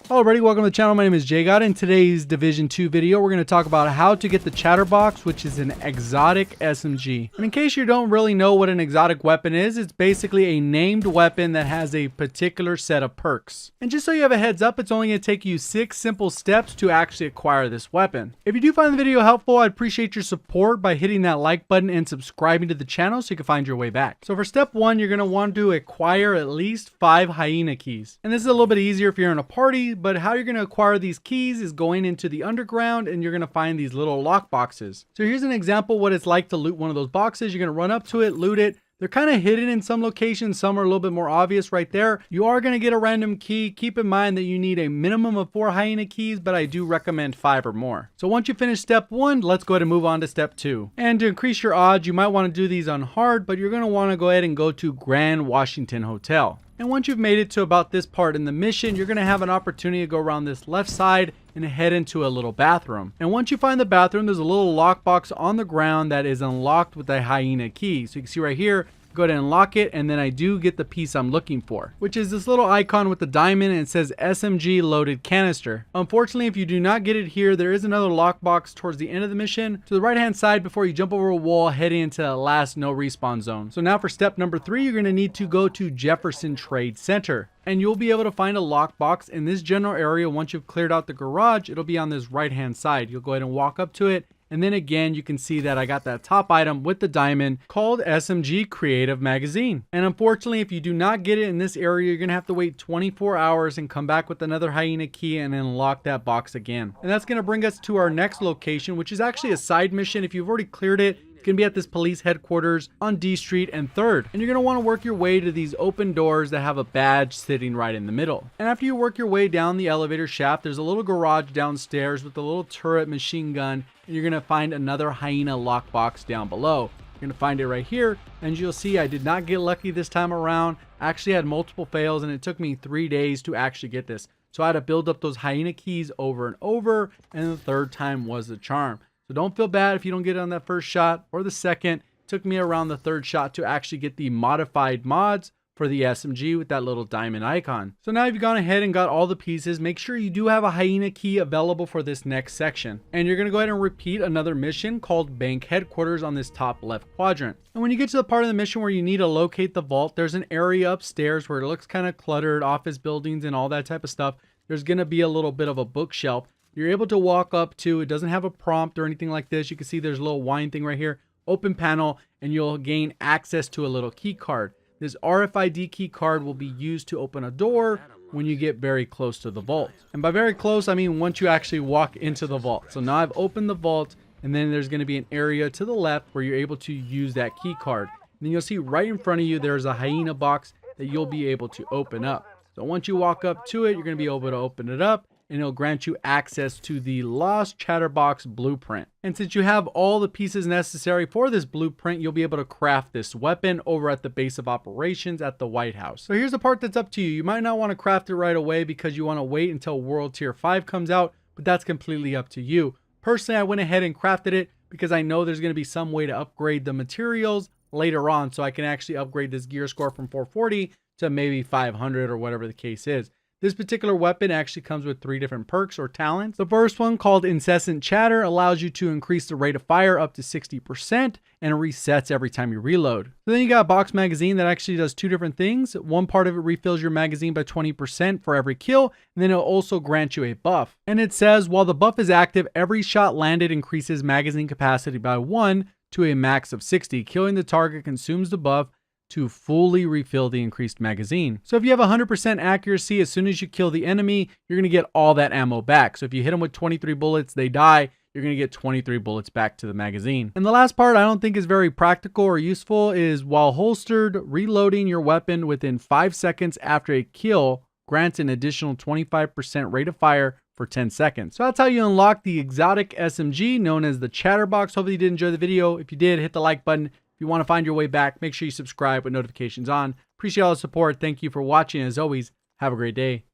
Alrighty, welcome to the channel. My name is JGOD. In today's Division 2 video, we're going to talk about how to get the Chatterbox, which is an exotic SMG. And in case you don't really know what an exotic weapon is, it's basically a named weapon that has a particular set of perks. And just so you have a heads up, it's only going to take you 6 simple steps to actually acquire this weapon. If you do find the video helpful, I'd appreciate your support by hitting that like button and subscribing to the channel so you can find your way back. So for step 1, you're going to want to acquire at least 5 Hyena keys. And this is a little bit easier if you're in a party, but how you're going to acquire these keys is going into the underground and you're going to find these little lock boxes. So here's an example what it's like to loot one of those boxes. You're going to run up to it, loot it. They're kind of hidden in some locations. Some are a little bit more obvious right there. You are going to get a random key. Keep in mind that you need a minimum of 4 Hyena keys, but I do recommend 5 or more. So once you finish step 1, let's go ahead and move on to step 2. And to increase your odds, you might want to do these on hard, but you're going to want to go ahead and go to Grand Washington Hotel. And once you've made it to about this part in the mission, you're going to have an opportunity to go around this left side and head into a little bathroom. And once you find the bathroom, there's a little lockbox on the ground that is unlocked with a Hyena key. So you can see right here, go ahead and unlock it, and then I do get the piece I'm looking for, which is this little icon with the diamond, and it says SMG loaded canister. Unfortunately, if you do not get it here, there is another lockbox towards the end of the mission to the right hand side before you jump over a wall heading into the last no respawn zone. So now for step number 3, you're going to need to go to Jefferson Trade Center, and you'll be able to find a lockbox in this general area. Once you've cleared out the garage, it'll be on this right hand side. You'll go ahead and walk up to it. And then again, you can see that I got that top item with the diamond called SMG Creative Magazine. And unfortunately, if you do not get it in this area, you're going to have to wait 24 hours and come back with another Hyena key and then unlock that box again. And that's going to bring us to our next location, which is actually a side mission. If you've already cleared it, it's going to be at this police headquarters on D Street and 3rd. And you're going to want to work your way to these open doors that have a badge sitting right in the middle. And after you work your way down the elevator shaft, there's a little garage downstairs with a little turret machine gun. And you're going to find another Hyena lockbox down below. You're going to find it right here. And you'll see I did not get lucky this time around. I actually had multiple fails and it took me 3 days to actually get this. So I had to build up those Hyena keys over and over. And the 3rd time was the charm. So don't feel bad if you don't get it on that first shot or the second. It took me around the 3rd shot to actually get the modified mods for the SMG with that little diamond icon. So now you've gone ahead and got all the pieces. Make sure you do have a Hyena key available for this next section. And you're going to go ahead and repeat another mission called Bank Headquarters on this top left quadrant. And when you get to the part of the mission where you need to locate the vault, there's an area upstairs where it looks kind of cluttered, office buildings and all that type of stuff. There's going to be a little bit of a bookshelf you're able to walk up to. It doesn't have a prompt or anything like this. You can see there's a little wine thing right here, open panel, and you'll gain access to a little key card. This RFID key card will be used to open a door when you get very close to the vault. And by very close, I mean once you actually walk into the vault. So now I've opened the vault, and then there's going to be an area to the left where you're able to use that key card. And then you'll see right in front of you, there's a Hyena box that you'll be able to open up. So once you walk up to it, you're going to be able to open it up, and it'll grant you access to the Lost Chatterbox blueprint. And since you have all the pieces necessary for this blueprint, you'll be able to craft this weapon over at the base of operations at the White House. So here's the part that's up to you. You might not want to craft it right away because you want to wait until World Tier 5 comes out, but that's completely up to you. Personally, I went ahead and crafted it because I know there's going to be some way to upgrade the materials later on, so I can actually upgrade this gear score from 440 to maybe 500 or whatever the case is. This particular weapon actually comes with 3 different perks or talents. The first one, called Incessant Chatter, allows you to increase the rate of fire up to 60% and it resets every time you reload. So then you got a box magazine that actually does 2 different things. One part of it refills your magazine by 20% for every kill, and then it'll also grant you a buff. And it says, while the buff is active, every shot landed increases magazine capacity by 1 to a max of 60. Killing the target consumes the buff to fully refill the increased magazine. So if you have 100% accuracy, as soon as you kill the enemy, you're going to get all that ammo back. So if you hit them with 23 bullets, they die, you're going to get 23 bullets back to the magazine. And the last part I don't think is very practical or useful is, while holstered, reloading your weapon within 5 seconds after a kill grants an additional 25% rate of fire for 10 seconds. So that's how you unlock the exotic SMG known as the Chatterbox. Hopefully you did enjoy the video. If you did, hit the like button. If you want to find your way back, make sure you subscribe with notifications on. Appreciate all the support. Thank you for watching. As always, have a great day.